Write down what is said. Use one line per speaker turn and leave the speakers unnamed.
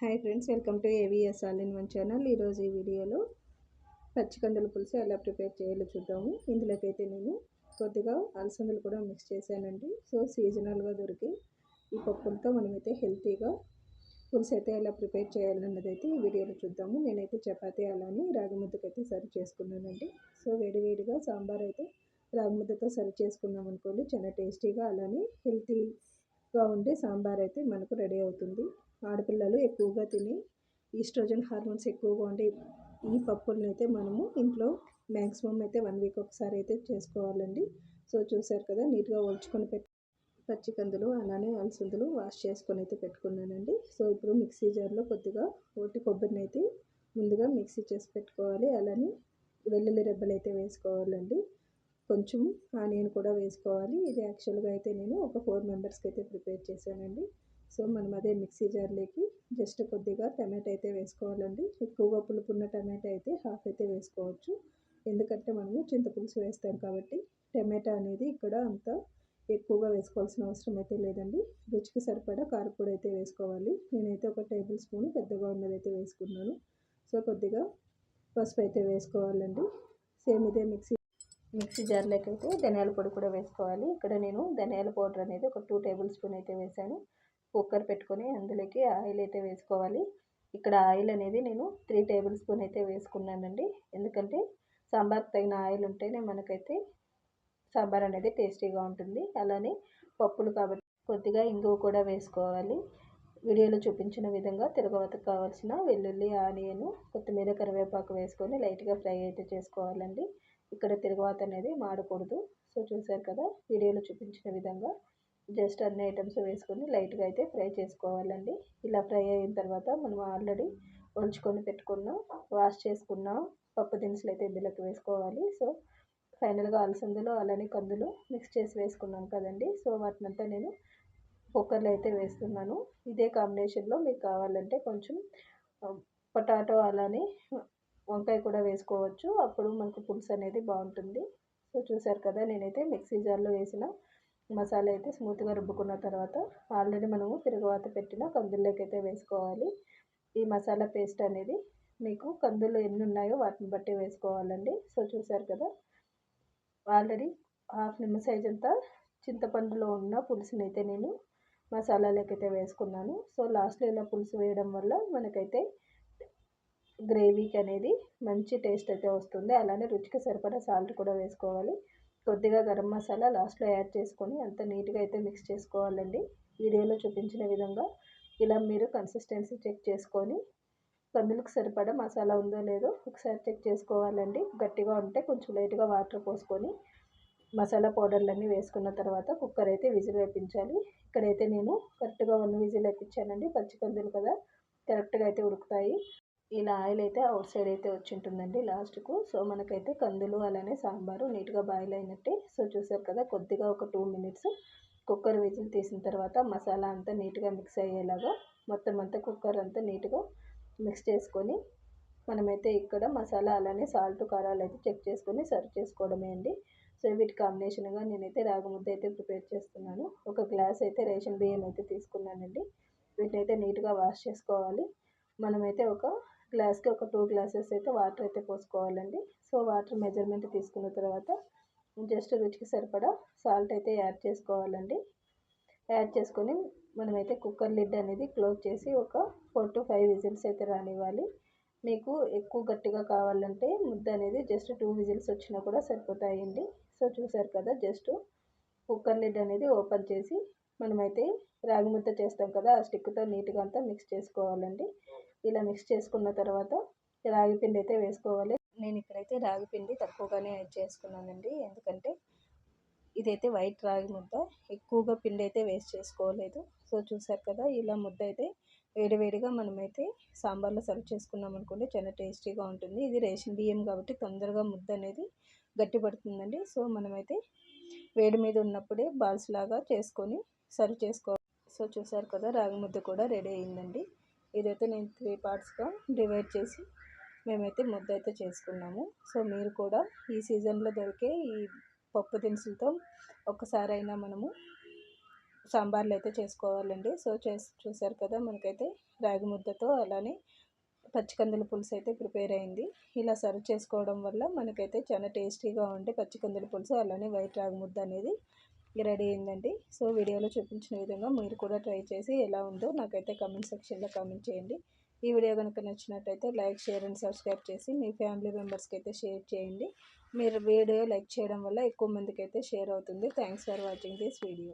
Hi friends, welcome to AVS all in one channel. ఈరోజు ఈ వీడియోలో పచ్చికందుల పులుసు ఎలా ప్రిపేర్ చేయాలో చూద్దాము. ఇందులోకైతే నేను కొద్దిగా అలసందలు కూడా మిక్స్ చేశానండి. సో సీజనల్గా దొరికి ఈ పప్పులతో మనమైతే హెల్తీగా పులుసు అయితే ఎలా ప్రిపేర్ చేయాలన్నది అయితే ఈ వీడియోలో చూద్దాము. నేనైతే చపాతీ అలానే రాగి ముద్దకైతే సర్వ్ చేసుకున్నానండి. సో వేడివేడిగా సాంబార్ అయితే రాగి ముద్దతో సర్వ్ చేసుకున్నాం అనుకోండి, చాలా టేస్టీగా అలానే హెల్తీగా ఉండే సాంబార్ అయితే మనకు రెడీ అవుతుంది. ఆడపిల్లలు ఎక్కువగా తిని ఈస్ట్రోజన్ హార్మోన్స్ ఎక్కువగా ఉండే ఈ పప్పులను అయితే మనము ఇంట్లో మ్యాక్సిమం అయితే 1 వీక్ ఒకసారి అయితే చేసుకోవాలండి. సో చూసారు కదా, నీట్గా ఒలుచుకొని పచ్చి కందులు అలానే అలసందలు వాష్ చేసుకొని అయితే పెట్టుకున్నానండి. సో ఇప్పుడు మిక్సీ జార్లో కొద్దిగా ఒట్టి కొబ్బరిని అయితే ముందుగా మిక్సీ చేసి పెట్టుకోవాలి. అలానే వెల్లుల్లి రెబ్బలు అయితే వేసుకోవాలండి. కొంచెం ఆనియన్ కూడా వేసుకోవాలి. ఇది యాక్చువల్గా అయితే నేను ఒక 4 మెంబర్స్కి అయితే ప్రిపేర్ చేశానండి. సో మనం అదే మిక్సీ జార్లోకి జస్ట్ కొద్దిగా టమాటా అయితే వేసుకోవాలండి. ఎక్కువగా పులుపున్న టమాటా అయితే హాఫ్ అయితే వేసుకోవచ్చు, ఎందుకంటే మనము చింతపులుసు వేస్తాం కాబట్టి. టమాటా అనేది ఇక్కడ అంత ఎక్కువగా వేసుకోవాల్సిన అవసరం అయితే లేదండి. రుచికి సరిపడా కారపొడి అయితే వేసుకోవాలి. నేనైతే ఒక టేబుల్ స్పూన్ పెద్దగా ఉన్నదైతే వేసుకున్నాను. సో కొద్దిగా పసుపు అయితే వేసుకోవాలండి. సేమ్ ఇదే మిక్సీ జార్లోకి అయితే ధనియాల పొడి కూడా వేసుకోవాలి. ఇక్కడ నేను ధనియాల పౌడర్ అనేది ఒక 2 టేబుల్ స్పూన్ అయితే వేసాను. కుక్కర్ పెట్టుకొని అందులోకి ఆయిల్ అయితే వేసుకోవాలి. ఇక్కడ ఆయిల్ అనేది నేను 3 టేబుల్ స్పూన్ అయితే వేసుకున్నానండి. ఎందుకంటే సాంబార్కి తగిన ఆయిల్ ఉంటేనే మనకైతే సాంబార్ అనేది టేస్టీగా ఉంటుంది. అలానే పప్పులు కాబట్టి కొద్దిగా ఇంగువ కూడా వేసుకోవాలి. వీడియోలో చూపించిన విధంగా తిరగవతకు కావాల్సిన వెల్లుల్లి, ఆనియన్, కొత్తిమీర, కరివేపాకు వేసుకొని లైట్గా ఫ్రై అయితే చేసుకోవాలండి. ఇక్కడ తిరగవాత అనేది మాడకూడదు. సో చూసారు కదా, వీడియోలో చూపించిన విధంగా జస్ట్ అన్ని ఐటమ్స్ వేసుకొని లైట్గా అయితే ఫ్రై చేసుకోవాలండి. ఇలా ఫ్రై అయిన తర్వాత మనం ఆల్రెడీ ఒలుచుకొని పెట్టుకున్న వాష్ చేసుకున్న పప్పు దినుసులు అయితే ఇందులోకి వేసుకోవాలి. సో ఫైనల్గా అలసందలు అలానే కందులు మిక్స్ చేసి వేసుకున్నాను కదండి. సో వాటినంతా నేను కుక్కర్లో అయితే వేస్తున్నాను. ఇదే కాంబినేషన్లో మీకు కావాలంటే కొంచెం పొటాటో అలానే వంకాయ కూడా వేసుకోవచ్చు, అప్పుడు మనకు పులుసు అనేది బాగుంటుంది. సో చూసారు కదా, నేనైతే మిక్సీ జార్లో వేసిన మసాలా అయితే స్మూత్గా రుబ్బుకున్న తర్వాత ఆల్రెడీ మనము తిరగవాత పెట్టిన కందుల్లోకి అయితే వేసుకోవాలి. ఈ మసాలా పేస్ట్ అనేది మీకు కందులు ఎన్ని ఉన్నాయో వాటిని బట్టి వేసుకోవాలండి. సో చూసారు కదా, ఆల్రెడీ హాఫ్ నిమ్మ సైజ్ అంతా చింతపండులో ఉన్న పులుసుని అయితే నేను మసాలాలోకి అయితే వేసుకున్నాను. సో లాస్ట్లో ఇలా పులుసు వేయడం వల్ల మనకైతే గ్రేవీకి అనేది మంచి టేస్ట్ అయితే వస్తుంది. అలానే రుచికి సరిపడా సాల్ట్ కూడా వేసుకోవాలి. కొద్దిగా గరం మసాలా లాస్ట్లో యాడ్ చేసుకొని అంత నీట్గా అయితే మిక్స్ చేసుకోవాలండి. వీడియోలో చూపించిన విధంగా ఇలా మీరు కన్సిస్టెన్సీ చెక్ చేసుకొని కందులకు సరిపడా మసాలా ఉందో లేదో ఒకసారి చెక్ చేసుకోవాలండి. గట్టిగా ఉంటే కొంచెం లైట్గా వాటర్ పోసుకొని మసాలా పౌడర్లన్నీ వేసుకున్న తర్వాత కుక్కర్ అయితే విజిల్ వేయించాలి. ఇక్కడైతే నేను కరెక్ట్గా 1 విజిల్ వేయించానండి. పచ్చి కందులు కదా, కరెక్ట్గా అయితే ఉడుకుతాయి. ఇలా ఆయిల్ అయితే అవుట్ సైడ్ అయితే వచ్చి ఉంటుందండి లాస్ట్కు. సో మనకైతే కందులు అలానే సాంబారు నీట్గా బాయిల్ అయినట్టే. సో చూసారు కదా, కొద్దిగా ఒక 2 మినిట్స్ కుక్కర్ విజిల్ తీసిన తర్వాత మసాలా అంతా నీట్గా మిక్స్ అయ్యేలాగా మొత్తం అంతా కుక్కర్ అంతా నీట్గా మిక్స్ చేసుకొని మనమైతే ఇక్కడ మసాలా అలానే సాల్ట్, కారాలు అయితే చెక్ చేసుకొని సర్వ్ చేసుకోవడమే అండి. సో వీటి కాంబినేషన్గా నేనైతే రాగి ముద్ద అయితే ప్రిపేర్ చేస్తున్నాను. ఒక గ్లాస్ అయితే రేషన్ బియ్యం అయితే తీసుకున్నానండి. వీటిని అయితే నీట్గా వాష్ చేసుకోవాలి. మనమైతే ఒక గ్లాస్కి ఒక 2 గ్లాసెస్ అయితే వాటర్ అయితే పోసుకోవాలండి. సో వాటర్ మెజర్మెంట్ తీసుకున్న తర్వాత జస్ట్ రుచికి సరిపడా సాల్ట్ అయితే యాడ్ చేసుకోవాలండి. యాడ్ చేసుకొని మనమైతే కుక్కర్ లిడ్ అనేది క్లోజ్ చేసి ఒక 4 to 5 విజిల్స్ అయితే రానివ్వాలి. మీకు ఎక్కువ గట్టిగా కావాలంటే ముద్ద అనేది జస్ట్ 2 విజిల్స్ వచ్చినా కూడా సరిపోతాయండి. సో చూసారు కదా, జస్ట్ కుక్కర్ లిడ్ అనేది ఓపెన్ చేసి మనమైతే రాగి ముద్ద చేస్తాం కదా, ఆ స్టిక్తో నీట్గా అంతా మిక్స్ చేసుకోవాలండి. ఇలా మిక్స్ చేసుకున్న తర్వాత రాగి పిండి అయితే వేసుకోవాలి. నేను ఇక్కడైతే రాగి పిండి తక్కువగానే యాడ్ చేసుకున్నానండి, ఎందుకంటే ఇదైతే వైట్ రాగి ముద్ద, ఎక్కువగా పిండి అయితే వేస్ట్ చేసుకోలేదు. సో చూసారు కదా, ఇలా ముద్ద అయితే వేడివేడిగా మనమైతే సాంబార్లో సర్వ్ చేసుకున్నాం అనుకోండి, చాలా టేస్టీగా ఉంటుంది. ఇది రేషన్ బియ్యం కాబట్టి తొందరగా ముద్ద అనేది గట్టిపడుతుందండి. సో మనమైతే వేడి మీద ఉన్నప్పుడే బాల్స్ లాగా చేసుకొని సర్వ్ చేసుకోవాలి. సో చూసారు కదా, రాగి ముద్ద కూడా రెడీ అయిందండి. ఇదైతే నేను 3 పార్ట్స్గా డివైడ్ చేసి మేమైతే ముద్ద అయితే చేసుకున్నాము. సో మీరు కూడా ఈ సీజన్లో దొరికే ఈ పప్పు దినుసులతో ఒక్కసారైనా మనము సాంబార్లు అయితే చేసుకోవాలండి. సో చూసారు కదా, మనకైతే రాగి ముద్దతో అలానే పచ్చికందుల పులుసు అయితే ప్రిపేర్ అయింది. ఇలా సర్వ్ చేసుకోవడం వల్ల మనకైతే చాలా టేస్టీగా ఉండే పచ్చికందుల పులుసు అలానే వైట్ రాగి ముద్ద అనేది రెడీ అయిందండి. సో వీడియోలో చూపించిన విధంగా మీరు కూడా ట్రై చేసి ఎలా ఉందో నాకైతే కామెంట్ సెక్షన్లో కామెంట్ చేయండి. ఈ వీడియో కనుక నచ్చినట్టయితే లైక్, షేర్ అండ్ సబ్స్క్రైబ్ చేసి మీ ఫ్యామిలీ మెంబర్స్కి అయితే షేర్ చేయండి. మీరు వీడియో లైక్ చేయడం వల్ల ఎక్కువ మందికి అయితే షేర్ అవుతుంది. Thanks for watching this video.